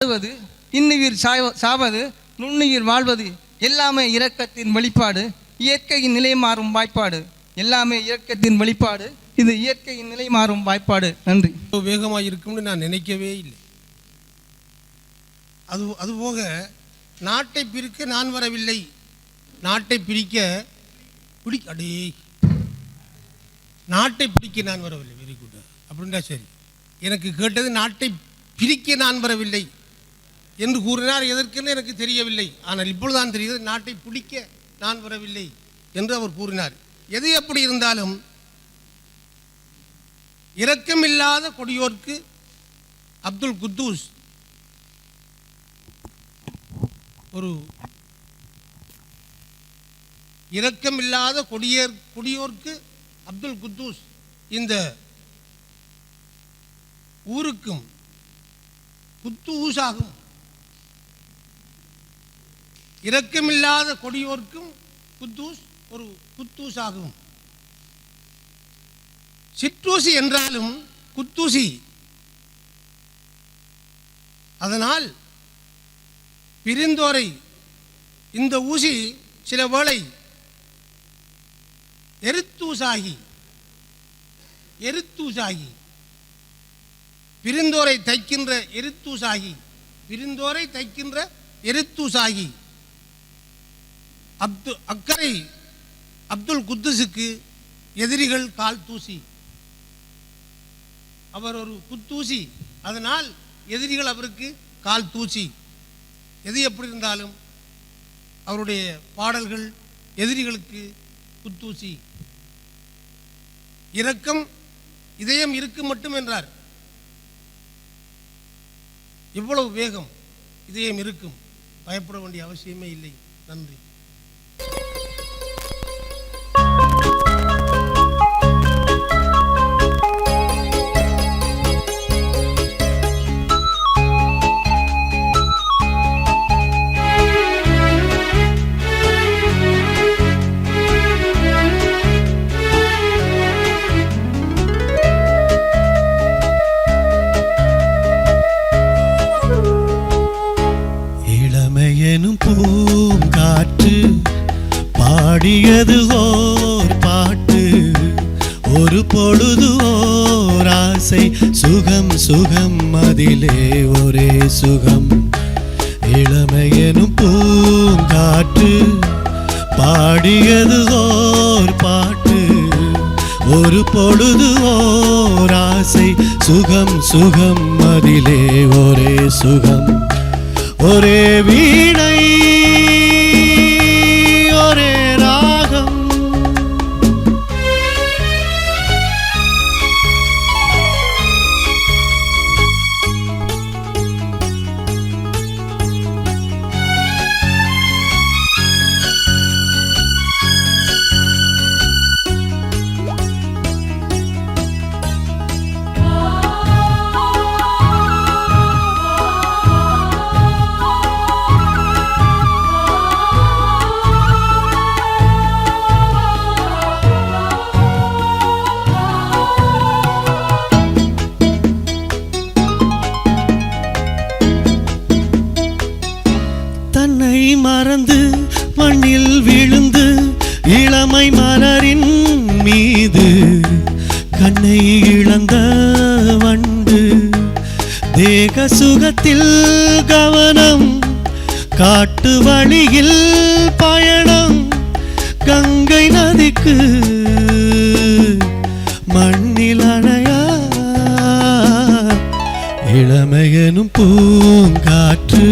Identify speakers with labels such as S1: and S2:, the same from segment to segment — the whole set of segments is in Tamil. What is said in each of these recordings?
S1: இன்னுயிர் சாவது நுண்ணுயிர் வாழ்வது எல்லாமே இரக்கத்தின் வெளிப்பாடு, இயற்கையின் நிலை மாறும் வாய்ப்பாடு. எல்லாமே இயற்கத்தின் வெளிப்பாடு, இது இயற்கையின் நிலை மாறும் வாய்ப்பாடு. நன்றி.
S2: வேகமாக இருக்கும்னு நான் நினைக்கவே இல்லை. அதுபோக நாட்டை பிரிக்க நான் வரவில்லை, நாட்டை பிரிக்க நாட்டை பிடிக்க நான் வரவில்லை. Very good. அப்படின்னா சரி, எனக்கு கேட்டது நாட்டை பிரிக்க நான் வரவில்லை என்று கூறினார். எதற்குன்னு எனக்கு தெரியவில்லை. ஆனால் இப்பொழுதுதான் தெரிகிறது நாட்டை பிடிக்க நான் வரவில்லை என்று அவர் கூறினார். எது எப்படி இருந்தாலும் இரக்கமில்லாத கொடியோர்க்கு அப்துல் குத்தூஸ் ஒரு இரக்கமில்லாத கொடியோர்க்கு அப்துல் குத்தூஸ் இந்த ஊருக்கும் குத்தூசாகும். இரக்கமில்லாத கொடியோர்க்கும் குத்தூஸ் ஒரு குத்தூசாகும். சிற்றூசி என்றாலும் குத்தூசி. அதனால் பிரிந்தோரை இந்த ஊசி சில வேளை எருத்தூசாகி பிரிந்தோரை தைக்கின்ற எருத்தூசாகி அக்கறை அப்துல் குத்தூஸுக்கு எதிரிகள் கால் தூசி. அவர் ஒரு குத்தூசி, அதனால் எதிரிகள் அவருக்கு கால் தூசி. எது எப்படி இருந்தாலும் அவருடைய பாடல்கள் எதிரிகளுக்கு குத்தூசி. இரக்கம் இதயம் இருக்கும் மட்டும் என்றார். இவ்வளவு வேகம் இதயம் இருக்கும், பயப்பட வேண்டிய அவசியமே இல்லை. நன்றி.
S3: பூங்காற்று பாடியது ஓர் பாட்டு, ஒரு பொழுது ஓர் ஆசை, சுகம் சுகம் அதிலே ஒரே சுகம். இளமையெனும் பூங்காற்று பாடியது ஓர் பாட்டு, ஒரு பொழுது ஓர் ஆசை, சுகம் சுகம் அதிலே ஒரே சுகம். ஒரே வீணை ஒரே ராகம், தன்னை மறந்து மண்ணில் விழுந்து இளமை மலரின் மீது கண்ணை இழந்த வண்டு, தேக சுகத்தில் கவனம், காட்டு வழியில் பயணம், கங்கை நதிக்கு மண்ணில் அணையா இளமையெனும் பூங்காற்று.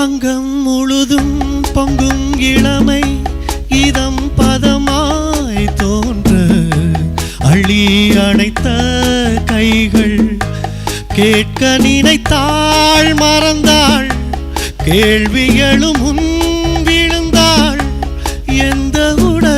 S3: அங்கம் முழுதும் பொங்கும் இளமை, இதம் பதமாய் தோன்ற அள்ளி அணைத்த கைகள், கேட்க நினைத்தாள் மறந்தாள், கேள்வி எழும் முன் விழுந்தாள், எந்த உடல்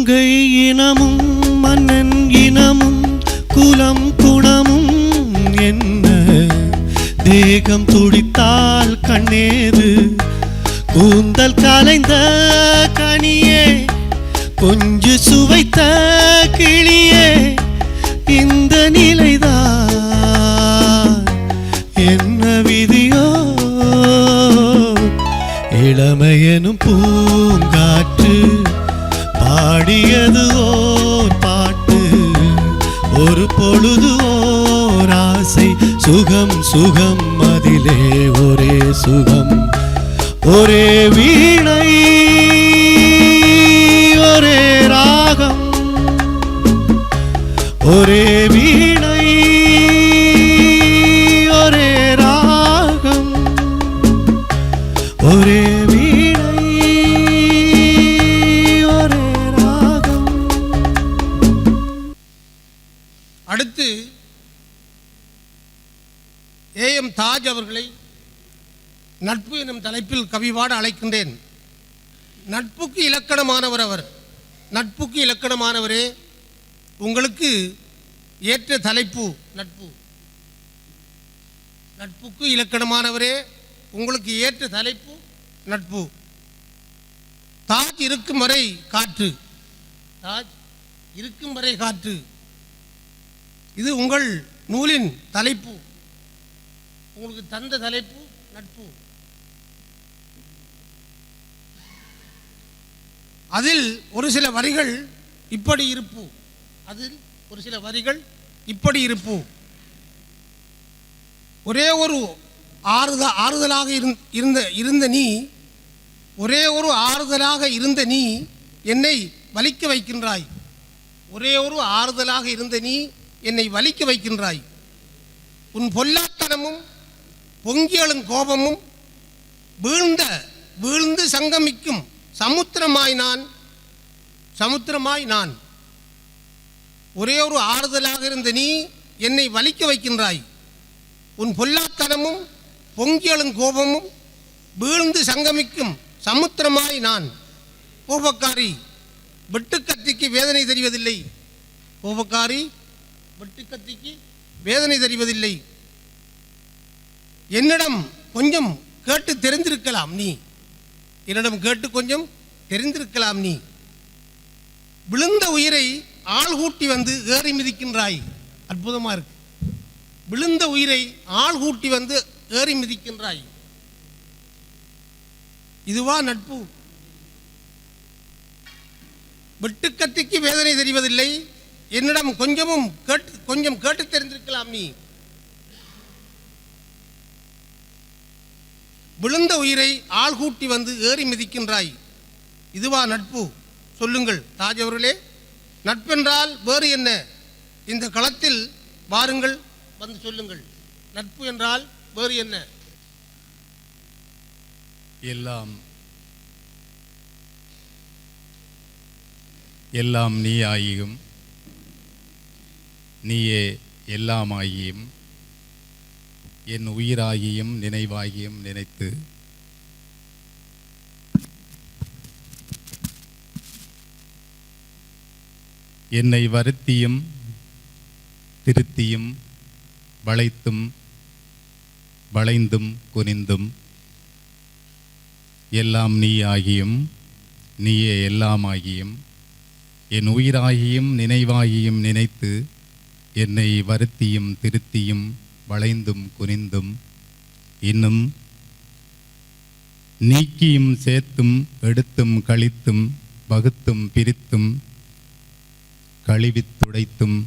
S3: மங்கை இனமும் மன்னன் இனமும் குலம் குணமும் என்ன தேகம் துடித்தால் கண்ணேது கூந்தல் கலைந்த கனியே கொஞ்சு சுவைத்த கிளியே இந்த நிலைதான் என்ன விதியோ இளமையெனும் பூங்காற்று பாடியது ஓர் பாட்டு ஒரு பொழுது ஓர் ஆசை சுகம் சுகம் அதிலே ஒரே சுகம் ஒரே வீணை ஒரே ராகம் ஒரே வீணை ஒரே ராகம் ஒரே வீணை ஒரே ராகம்.
S2: அடுத்து ஏஎம் தாஜ் அவர்களை நட்பு எனும் தலைப்பில் கவிபாட அழைக்கின்றேன். நட்புக்கு இலக்கணமானவர் அவர். நட்புக்கு இலக்கணமானவரே, உங்களுக்கு ஏற்ற தலைப்பு நட்பு. நட்புக்கு இலக்கணமானவரே, உங்களுக்கு ஏற்ற தலைப்பு நட்பு. தாஜ் இருக்கும் வரை காற்று. தாஜ் இருக்கும் வரை காற்று. இது உங்கள் நூலின் தலைப்பு. உங்களுக்கு தந்த தலைப்பு நட்பு. அதில் ஒரு சில வரிகள் இப்படி இருப்பு. அதில் ஒரு சில வரிகள் இப்படி இருப்பு. ஒரே ஒரு ஆறுதலாக இருந்த நீ, ஒரே ஒரு ஆறுதலாக இருந்த நீ என்னை வலிக்க வைக்கின்றாய். ஒரே ஒரு ஆறுதலாக இருந்த நீ என்னை வலிக்க வைக்கின்றாய். உன் பொல்லாத்தனமும் பொங்கியலும் கோபமும் வீழ்ந்து சங்கமிக்கும் சமுத்திரமாய் நான். ஒரே ஒரு ஆறுதலாக இருந்த நீ என்னை வலிக்க வைக்கின்றாய். உன் பொல்லாத்தனமும் பொங்கியலும் கோபமும் வீழ்ந்து சங்கமிக்கும் சமுத்திரமாய் நான். கோபக்காரி வெட்டுக்கத்திக்கு வேதனை தெரிவதில்லை. கோபக்காரி வெட்டுக்கத்திக்கு வேதனை தெரிவதில்லை. என்னிடம் கொஞ்சம் கேட்டு தெரிந்திருக்கலாம் நீ. என்னிடம் கேட்டு கொஞ்சம் தெரிந்திருக்கலாம் நீ. விழுந்த உயிரை ஆள் கூட்டி வந்து ஏறி மிதிக்கின்றாய். அற்புதமா இருக்கு. விழுந்த உயிரை ஆள் கூட்டி வந்து ஏறி மிதிக்கின்றாய். இதுவா நட்பு? வெட்டுக்கத்திக்கு வேதனை தெரிவதில்லை. என்னிடம் கொஞ்சம் கேட்டு தெரிந்திருக்கலாம் நீ. விழுந்த உயிரை ஆள் கூட்டி வந்து ஏறி மிதிக்கின்றாய். இதுவா நட்பு? சொல்லுங்கள் தாஜ் அவர்களே, நட்பென்றால் வேறு என்ன? இந்த களத்தில் வாருங்கள், வந்து சொல்லுங்கள். நட்பு என்றால் வேறு என்ன?
S4: எல்லாம் நீ ஆகியும் நீயே எல்லாமாகியும் என் உயிராகியும் நினைவாகியும் நினைத்து என்னை வருத்தியும் திருத்தியும் வளைத்தும் வளைந்தும் குனிந்தும் எல்லாம் நீ ஆகியும் நீயே எல்லாமாகியும் என் உயிராகியும் நினைவாகியும் நினைத்து என்னை வருத்தியும் திருத்தியும் வளைந்தும் குனிந்தும் இன்னும் நீக்கியும் சேர்த்தும் எடுத்தும் கழித்தும் வகுத்தும் பிரித்தும் கழுவித் துடைத்தும்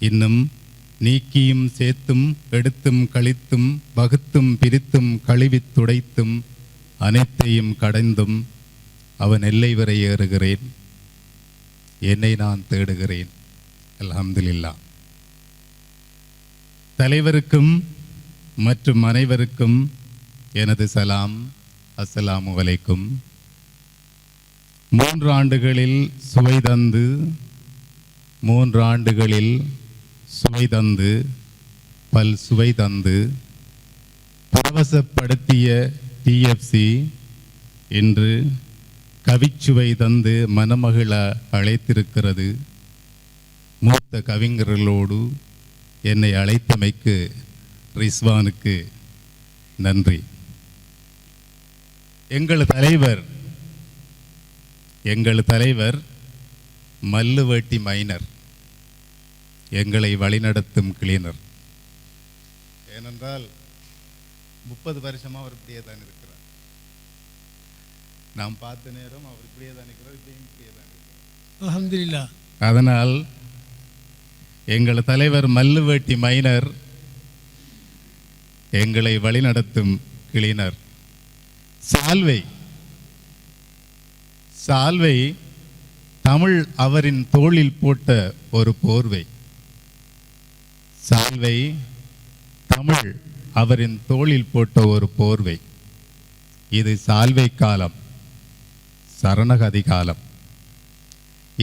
S4: இன்னும் நீக்கியும் சேர்த்தும் எடுத்தும் கழித்தும் வகுத்தும் பிரித்தும் கழுவித் துடைத்தும் அனைத்தையும் கடைந்தும் அவன் எல்லை வரை ஏறுகிறேன். என்னை நான் தேடுகிறேன். அல்ஹம்துலில்லாஹ். தலைவருக்கும் மற்றும் அனைவருக்கும் எனது சலாம். அஸ்ஸலாமு அலைக்கும். 3 ஆண்டுகளில் சுவை தந்து 3 ஆண்டுகளில் சுவை தந்து பல் சுவை தந்து பரவசப்படுத்திய டிஎஃப்சி இன்று கவிச்சுவை தந்து மனமகிழ அழைத்திருக்கிறது. மூத்த கவிஞர்களோடு என்னை அழைத்தமைக்கு ரிஸ்வானுக்கு நன்றி. எங்கள் தலைவர் மல்லுவேட்டி மைனர், எங்களை வழிநடத்தும் கிளீனர். ஏனென்றால் 30 வருஷமாக அவர் இப்படியே தான் இருக்கிறார். நாம் பார்த்த நேரம் அவர் இப்படியே தான் இருக்கிறார், இப்படியே தான் இருக்கிறார்.
S2: அல்ஹம்துலில்லாஹ்.
S4: அதனால் எங்கள் தலைவர் மல்லுவேட்டி மைனர், எங்களை வழிநடத்தும் கிளீனர். சால்வை தமிழ் அவரின் தோளில் போட்ட ஒரு போர்வை. சால்வை தமிழ் அவரின் தோளில் போட்ட ஒரு போர்வை. இது சால்வை காலம், சரணகதி காலம்.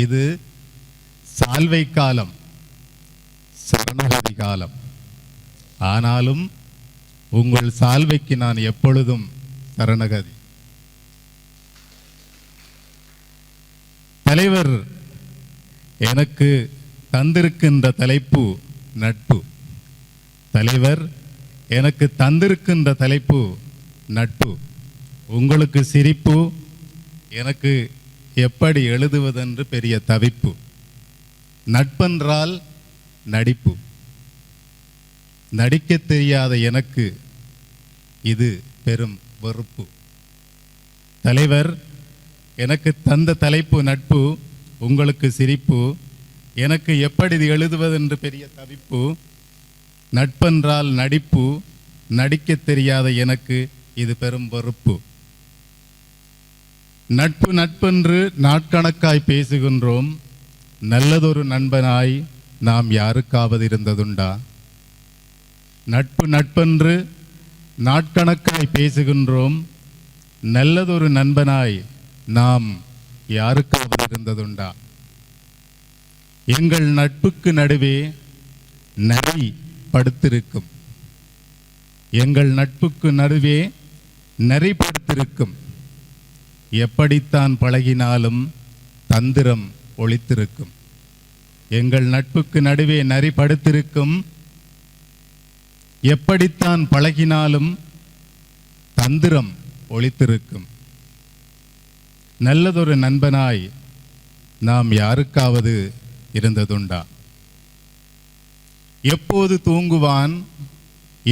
S4: இது சால்வை காலம், சரணகதி காலம். ஆனாலும் உங்கள் சால்வைக்கு நான் எப்பொழுதும் சரணகதி. தலைவர் எனக்கு தந்திருக்கின்ற தலைப்பு நட்பு. தலைவர் எனக்கு தந்திருக்கின்ற தலைப்பு நட்பு. உங்களுக்கு சிரிப்பு, எனக்கு எப்படி எழுதுவதென்று பெரிய தவிப்பு. நட்பென்றால் நடிப்பு. நடிக்க தெரியாத எனக்கு இது பெரும் வெறுப்பு. தலைவர் எனக்கு தந்த தலைப்பு நட்பு, உங்களுக்கு சிரிப்பு, எனக்கு எப்படி இது எழுதுவதென்று பெரிய தவிப்பு. நட்பென்றால் நடிப்பு, நடிக்க தெரியாத எனக்கு இது பெரும் வெறுப்பு. நட்பு நட்பென்று நாட்கணக்காய் பேசுகின்றோம், நல்லதொரு நண்பனாய் நாம் யாருக்காவது இருந்ததுண்டா? நட்பு நட்பென்று நாட்கணக்காய் பேசுகின்றோம், நல்லதொரு நண்பனாய் நாம் யாருக்காவது இருந்ததுண்டா? எங்கள் நட்புக்கு நடுவே நரி படுத்திருக்கும். எங்கள் நட்புக்கு நடுவே நரி படுத்திருக்கும். எப்படித்தான் பழகினாலும் தந்திரம் ஒளித்திருக்கும். எங்கள் நட்புக்கு நடுவே நரி படுத்திருக்கும். எப்படித்தான் பழகினாலும் தந்திரம் ஒளித்திருக்கும். நல்லதொரு நண்பனாய் நாம் யாருக்காவது இருந்ததுண்டா? எப்போது தூங்குவான்,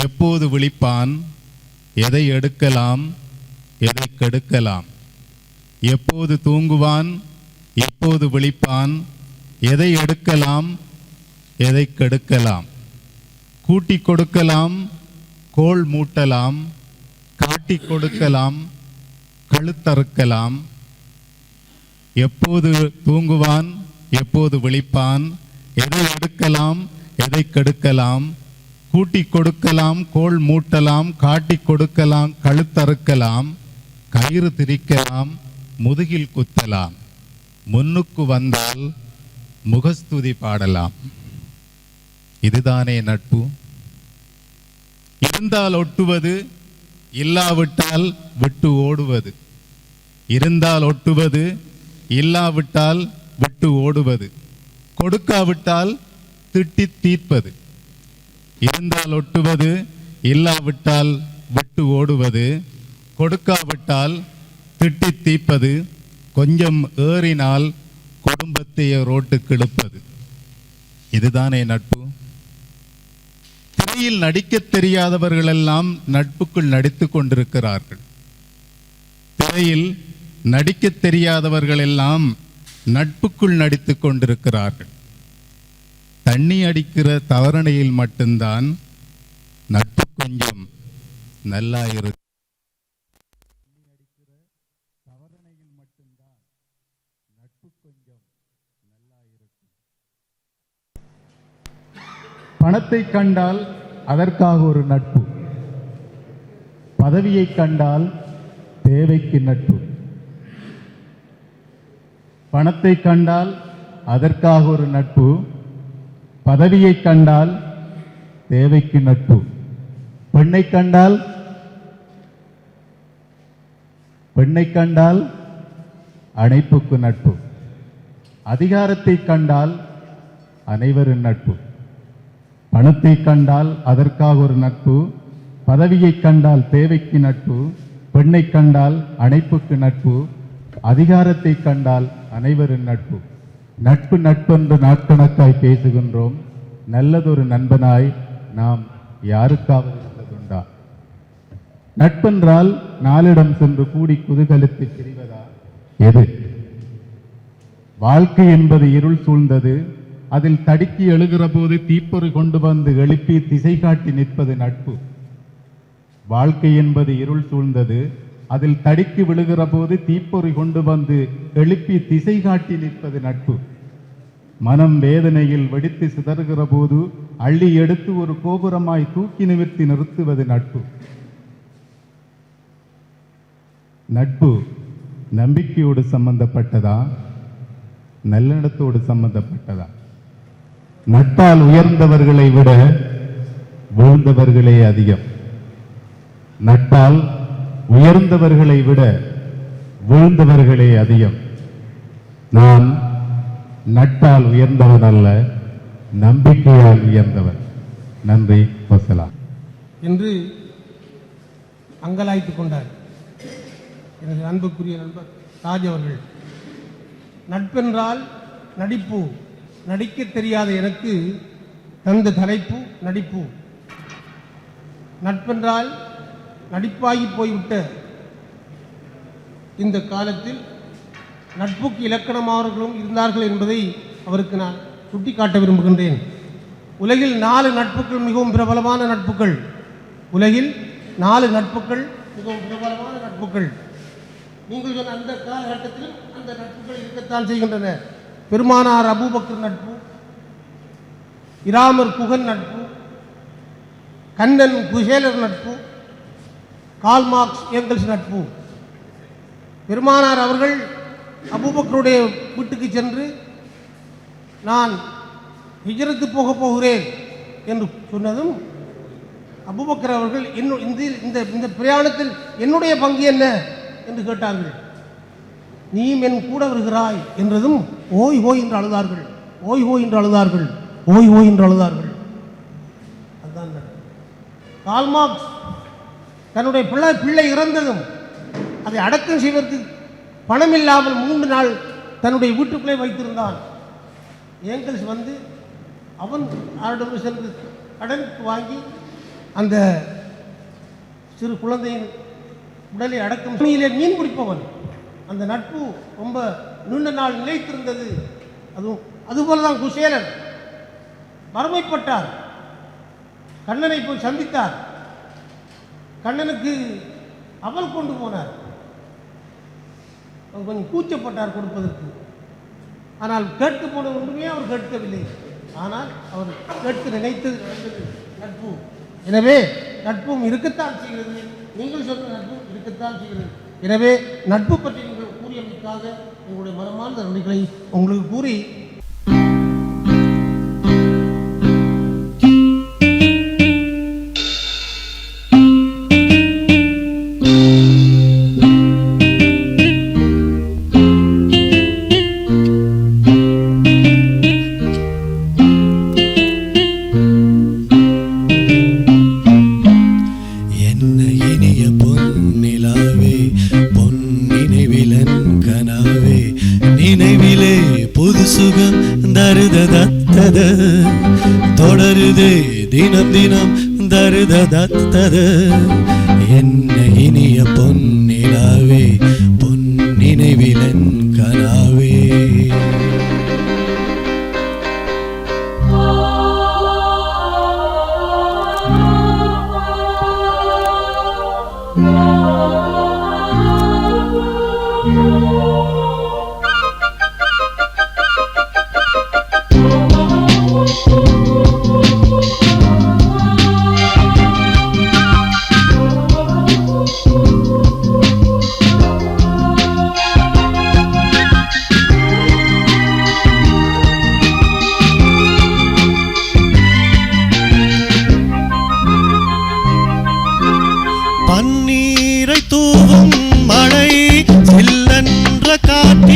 S4: எப்போது விழிப்பான், எதை எடுக்கலாம், எதை கெடுக்கலாம். எப்போது தூங்குவான், எப்போது விழிப்பான், எதை எடுக்கலாம், எதை கெடுக்கலாம். கூட்டி கொடுக்கலாம், கோல் மூட்டலாம், காட்டி கொடுக்கலாம், கழுத்தறுக்கலாம். எப்போது தூங்குவான், எப்போது விழிப்பான், எதை எடுக்கலாம், எதை கெடுக்கலாம். கூட்டி கொடுக்கலாம், கோல் மூட்டலாம், காட்டி கொடுக்கலாம், கழுத்தறுக்கலாம். கயிறு திரிக்கலாம், முதுகில் குத்தலாம். முன்னுக்கு வந்தால் முகஸ்துதி பாடலாம். இதுதானே நட்பு? இருந்தால் ஒட்டுவது, இல்லாவிட்டால் விட்டு ஓடுவது. இருந்தால் ஒட்டுவது, இல்லாவிட்டால் விட்டு ஓடுவது. கொடுக்காவிட்டால் திட்டி தீர்ப்பது. இருந்தால் ஒட்டுவது, இல்லாவிட்டால் விட்டு ஓடுவது. கொடுக்காவிட்டால் திட்டி தீர்ப்பது. கொஞ்சம் ஏறினால் குடும்பத்தையே ரோட்டுக்கு இழுப்பது. இதுதானே நட்பு? திரையில் நடிக்க தெரியாதவர்கள் எல்லாம் நட்புக்குள் நடித்துக் கொண்டிருக்கிறார்கள். திரையில் நடிக்க தெரியாதவர்கள் எல்லாம் நட்புக்குள் நடித்துக் கொண்டிருக்கிறார்கள். தண்ணி அடிக்கிற தவரணையில் மட்டும்தான் நட்பு கொஞ்சம் நல்லா இருக்கு. பணத்தை கண்டால் அதற்காக ஒரு நட்பு. பதவியை கண்டால் தேவைக்கு நட்பு. பணத்தை கண்டால் அதற்காக ஒரு நட்பு. பதவியை கண்டால் தேவைக்கு நட்பு. பெண்ணை கண்டால் அணைப்புக்கு நட்பு. அதிகாரத்தை கண்டால் அனைவரின் நட்பு. பணத்தை கண்டால் அதற்காக ஒரு நட்பு. பதவியை கண்டால் தேவைக்கு நட்பு. பெண்ணை கண்டால் அணைப்புக்கு நட்பு. அதிகாரத்தை கண்டால் அனைவரின் நட்பு. நட்பு நட்பென்று நாட்கணக்காய் பேசுகின்றோம். நல்லதொரு நண்பனாய் நாம் யாருக்காவது இருந்ததுண்டா? நட்பென்றால் நாளிடம் சென்று கூடி குதூகலித்து பிரிவதா? எது? வாழ்க்கை என்பது இருள் சூழ்ந்தது. அதில் தடுக்கி எழுகிற போது தீப்பொறி கொண்டு வந்து எழுப்பி திசை காட்டி நிற்பது நட்பு. வாழ்க்கை என்பது இருள் சூழ்ந்தது. அதில் தடுக்கி விழுகிற போது தீப்பொறி கொண்டு வந்து எழுப்பி திசை காட்டி நிற்பது நட்பு. மனம் வேதனையில் வெடித்து சிதறுகிற போது அள்ளி எடுத்து ஒரு கோபுரமாய் தூக்கி நிமிர்த்தி நிறுத்துவது நட்பு. நட்பு நம்பிக்கையோடு சம்பந்தப்பட்டதா, நல்லிடத்தோடு சம்பந்தப்பட்டதா? நட்பால் உயர்ந்தவர்களை விட வீழ்ந்தவர்களே அதிகம். நட்பால் உயர்ந்தவர்களை விட வீழ்ந்தவர்களே அதிகம். நான் நட்பால் உயர்ந்தவன் அல்ல, நம்பிக்கையால் உயர்ந்தவன். நன்றி, வசலாம்
S2: என்று அங்கலாய்த்து கொண்டார் எனது அன்புக்குரிய நண்பர் ராஜ் அவர்கள். நட்பென்றால் நடிப்பு, நடிக்க தெரியாத எனக்கு தந்த தலைப்பு நடிப்பு. நட்பென்றால் நடிப்பாகி போய்விட்ட இந்த காலத்தில் நட்புக்கு இலக்கணமானவர்களும் இருந்தார்கள் என்பதை அவருக்கு நான் சுட்டிக்காட்ட விரும்புகின்றேன். உலகில் 4 நட்புகள் மிகவும் பிரபலமான நட்புகள். உலகில் 4 நட்புகள் மிகவும் பிரபலமான நட்புகள். நீங்கள் சொன்ன அந்த காலகட்டத்திலும் அந்த நட்புகள் இருக்கத்தான் செய்கின்றன. பெருமானார் அபூபக்கர் நட்பு, இராமர் குகன் நட்பு, கண்ணன் குசேலர் நட்பு, கால் மார்க்ஸ் ஏங்கல்ஸ் நட்பு. பெருமானார் அவர்கள் அபூபக்கருடைய வீட்டுக்கு சென்று நான் ஹிஜ்ரத்து போக போகிறேன் என்று சொன்னதும் அபூபக்கர் அவர்கள் இந்த பிரயாணத்தில் என்னுடைய பங்கு என்ன என்று கேட்டார்கள். நீயும் என் கூட வருகிறாய் என்றதும் ஓய் ஓய் என்று அழுதார்கள். ஓய் ஓய் என்று அழுதார்கள். ஓய் ஓய் என்று அழுதார்கள். அதுதான் கால் மார்க்ஸ் தன்னுடைய பிள்ளை இறந்ததும் அதை அடக்கம் செய்வதற்கு பணம் இல்லாமல் 3 நாள் தன்னுடைய வீட்டுக்குள்ளே வைத்திருந்தான். ஏங்கல்ஸ் வந்து அவன் அவரிடம் சென்று கடனுக்கு வாங்கி அந்த சிறு குழந்தையின் உடலை அடக்கம் மீனிலே மீன் பிடிப்பவன். அந்த நட்பு ரொம்ப நீண்ட நாள் நிலைத்திருந்தது. அதுபோல தான் குசேலன் வறுமைப்பட்டார். கண்ணனை போய் சந்தித்தார். கண்ணனுக்கு அவள் கொண்டு போனார். அவர் கொஞ்சம் கூச்சப்பட்டார் கொடுப்பதற்கு. ஆனால் கேட்க போன ஒன்றுமே அவர் கேட்கவில்லை. ஆனால் அவர் கேட்க நினைத்தது நட்பு. எனவே நட்பும் இருக்கத்தான் செய்கிறது. நீங்கள் சொன்ன நட்பும் இருக்கத்தான் செய்கிறது. எனவே நட்பு பற்றி நீங்கள் கூறியமைக்காக உங்களுடைய மனமார்ந்த நன்றிகளை உங்களுக்கு கூறி தொடருதே தினம் தினம் தருதத்தது என்ன இனிய பொன்னிலாவே பொன்னினைவிலன் கனாவே. பன்னீரை தூவும் மழை சில்லென்ற காற்று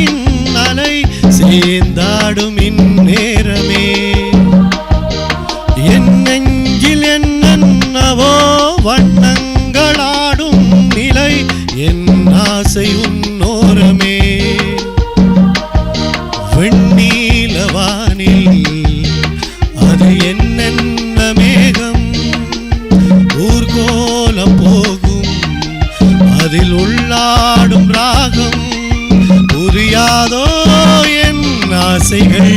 S3: அதில் உள்ளாடும் ராகம் புரியாதோ என் ஆசைகள்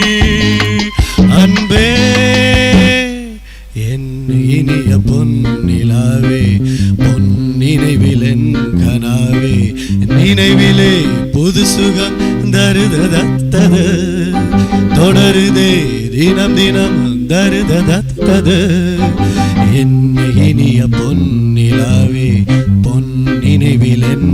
S3: அன்பே என் இனிய பொன்னிலாவே பொன் நினைவில் என் கனாவே நினைவிலே புது சுகம் தருதத்தது தொடருதே தினம் தினம் தருதத்தது என் இனிய பொன்னிலாவே பொன் நினைவில் என்